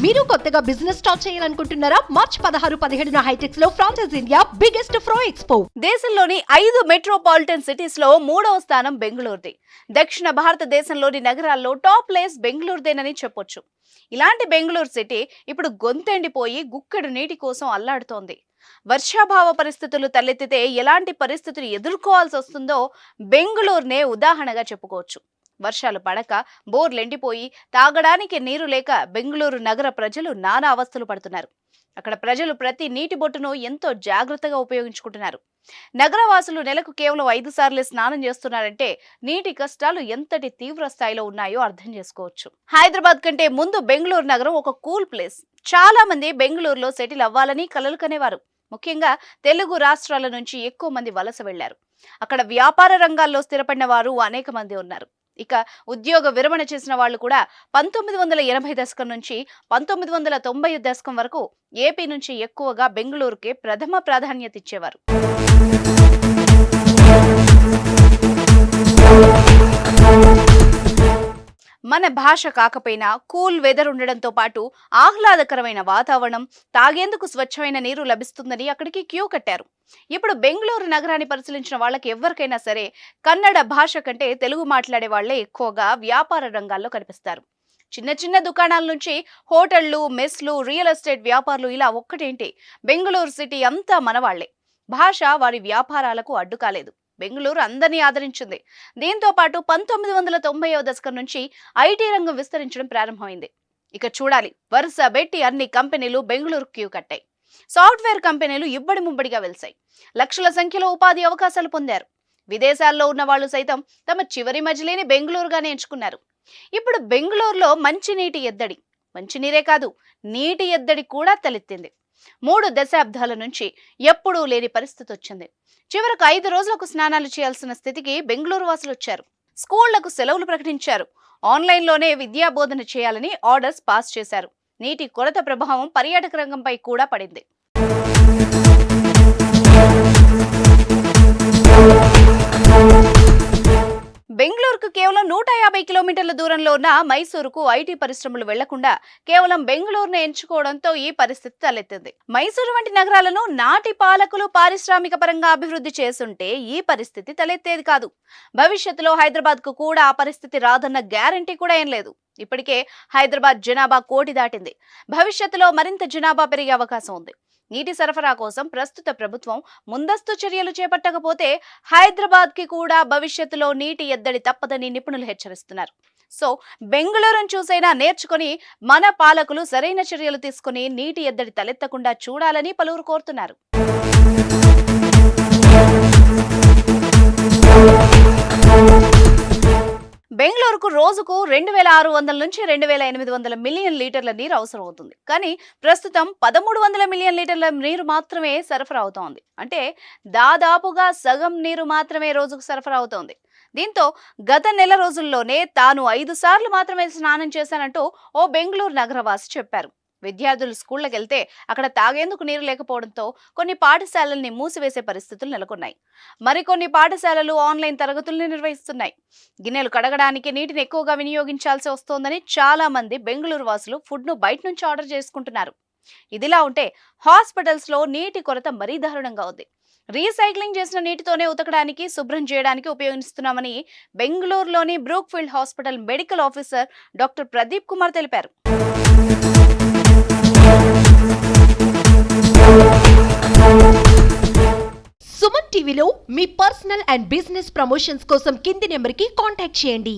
మీరు కొత్తగా business start చేయాలనుకుంటున్నారా? మార్చ్ 16-17 హైటెక్స్ లో ఫ్రాన్సెస్ ఇండియా బిగ్గెస్ట్ ఫ్రో ఎక్స్పో. దేశంలోని 5 మెట్రోపాలిటన్ సిటీస్ లో 3వ స్థానం బెంగళూరుది. దక్షిణ భారతదేశంలోని నగరాల్లో టాప్ ప్లేస్ బెంగళూరుదేనని చెప్పొచ్చు. ఇలాంటి బెంగళూరు సిటీ ఇప్పుడు గొంతెండిపోయి గుక్కెడు నీటి కోసం అల్లాడుతోంది. వర్షాభావ పరిస్థితులు తలెత్తితే ఎలాంటి పరిస్థితులు ఎదుర్కోవాల్సి వస్తుందో బెంగళూరునే ఉదాహరణగా చెప్పుకోవచ్చు. వర్షాలు పడక బోర్లెండిపోయి తాగడానికి నీరు లేక బెంగళూరు నగర ప్రజలు నానా అవస్థలు పడుతున్నారు. అక్కడ ప్రజలు ప్రతి నీటి బొట్టును ఎంతో జాగ్రత్తగా ఉపయోగించుకుంటున్నారు. నగరవాసులు నెలకు కేవలం 5 సార్లు స్నానం చేస్తున్నారంటే నీటి కష్టాలు ఎంతటి తీవ్ర స్థాయిలో ఉన్నాయో అర్థం చేసుకోవచ్చు. హైదరాబాద్ కంటే ముందు బెంగళూరు నగరం ఒక కూల్ ప్లేస్. చాలా మంది బెంగళూరులో సెటిల్ అవ్వాలని కలలు కనేవారు. ముఖ్యంగా తెలుగు రాష్ట్రాల నుంచి ఎక్కువ మంది వలస వెళ్లారు. అక్కడ వ్యాపార రంగాల్లో స్థిరపడిన వారు అనేక మంది ఉన్నారు. ఇక ఉద్యోగ విరమణ చేసిన వాళ్ళు కూడా 1980 దశకం నుంచి 1990 దశకం వరకు ఏపీ నుంచి ఎక్కువగా బెంగళూరుకే ప్రథమ ప్రాధాన్యత ఇచ్చేవారు. మన భాష కాకపోయినా కూల్ వెదర్ ఉండడంతో పాటు ఆహ్లాదకరమైన వాతావరణం, తాగేందుకు స్వచ్ఛమైన నీరు లభిస్తుందని అక్కడికి క్యూ కట్టారు. ఇప్పుడు బెంగళూరు నగరాన్ని పరిశీలించిన వాళ్ళకి ఎవరికైనా సరే కన్నడ భాష కంటే తెలుగు మాట్లాడే వాళ్లే ఎక్కువగా వ్యాపార రంగాల్లో కనిపిస్తారు. చిన్న చిన్న దుకాణాల నుంచి హోటళ్లు, మెస్లు, రియల్ ఎస్టేట్ వ్యాపారులు ఇలా ఒక్కటేంటి బెంగళూరు సిటీ అంతా మనవాళ్లే. భాష వారి వ్యాపారాలకు అడ్డు కాలేదు. బెంగళూరు అందరినీ ఆదరించింది. దీంతో పాటు 1990వ దశకం నుంచి ఐటీ రంగం విస్తరించడం ప్రారంభమైంది. ఇక చూడాలి, వరుస పెట్టి అన్ని కంపెనీలు బెంగళూరు క్యూ కట్టాయి. సాఫ్ట్వేర్ కంపెనీలు ఇబ్బడి ముబ్బడిగా వెలిశాయి. లక్షల సంఖ్యలో ఉపాధి అవకాశాలు పొందారు. విదేశాల్లో ఉన్న వాళ్ళు సైతం తమ చివరి మజిలీని బెంగళూరుగానే ఎంచుకున్నారు. ఇప్పుడు బెంగళూరులో మంచినీటి ఎద్దడి, మంచినీరే కాదు నీటి ఎద్దడి కూడా తలెత్తింది. 3 దశాబ్దాల నుంచి ఎప్పుడూ లేని పరిస్థితి వచ్చింది. చివరకు 5 రోజులకు స్నానాలు చేయాల్సిన స్థితికి బెంగళూరు వాసులు వచ్చారు. స్కూళ్లకు సెలవులు ప్రకటించారు. ఆన్లైన్లోనే విద్యా బోధన చేయాలని ఆర్డర్స్ పాస్ చేశారు. నీటి కొరత ప్రభావం పర్యాటక రంగంపై కూడా పడింది. బెంగళూరుకు కేవలం 150 కిలోమీటర్ల దూరంలో ఉన్న మైసూరుకు ఐటీ పరిశ్రమలు వెళ్లకుండా కేవలం బెంగళూరును ఎంచుకోవడంతో ఈ పరిస్థితి తలెత్తింది. మైసూరు వంటి నగరాలను నాటి పాలకులు పారిశ్రామిక పరంగా అభివృద్ధి చేస్తుంటే ఈ పరిస్థితి తలెత్తేది కాదు. భవిష్యత్తులో హైదరాబాద్ కు కూడా ఆ పరిస్థితి రాదన్న గ్యారంటీ కూడా ఏం లేదు. ఇప్పటికే హైదరాబాద్ జనాభా 1 కోటి దాటింది. భవిష్యత్తులో మరింత జనాభా పెరిగే అవకాశం ఉంది. నీటి సరఫరా కోసం ప్రస్తుత ప్రభుత్వం ముందస్తు చర్యలు చేపట్టకపోతే హైదరాబాద్ కి కూడా భవిష్యత్తులో నీటి ఎద్దడి తప్పదని నిపుణులు హెచ్చరిస్తున్నారు. సో బెంగళూరును చూసైనా నేర్చుకుని మన పాలకులు సరైన చర్యలు తీసుకుని నీటి ఎద్దడి తలెత్తకుండా చూడాలని పలువురు కోరుతున్నారు. బెంగళూరుకు రోజుకు 2600 నుంచి 2800 మిలియన్ లీటర్ల నీరు అవసరం అవుతుంది. కానీ ప్రస్తుతం 1300 మిలియన్ లీటర్ల నీరు మాత్రమే సరఫరా అవుతోంది. అంటే దాదాపుగా సగం నీరు మాత్రమే రోజుకు సరఫరా అవుతోంది. దీంతో గత నెల రోజుల్లోనే తాను 5 సార్లు మాత్రమే స్నానం చేశానంటూ ఓ బెంగళూరు నగరవాసి చెప్పారు. విద్యార్థులు స్కూళ్లకు వెళ్తే అక్కడ తాగేందుకు నీరు లేకపోవడంతో కొన్ని పాఠశాలల్ని మూసివేసే పరిస్థితులు నెలకొన్నాయి. మరికొన్ని పాఠశాలలు ఆన్లైన్ తరగతుల్ని నిర్వహిస్తున్నాయి. గిన్నెలు కడగడానికి నీటిని ఎక్కువగా వినియోగించాల్సి వస్తోందని చాలా మంది బెంగళూరు వాసులు ఫుడ్ ను బయట నుంచి ఆర్డర్ చేసుకుంటున్నారు. ఇదిలా ఉంటే హాస్పిటల్స్ లో నీటి కొరత మరీ దారుణంగా ఉంది. రీసైక్లింగ్ చేసిన నీటితోనే ఉతకడానికి, శుభ్రం చేయడానికి ఉపయోగిస్తున్నామని బెంగళూరులోని Brookfield hospital medical officer doctor Pradeep Kumar తెలిపారు. సుమన్ టీవీలో మీ పర్సనల్ అండ్ బిజినెస్ ప్రమోషన్స్ కోసం కింది నెంబర్కి కాంటాక్ట్ చేయండి.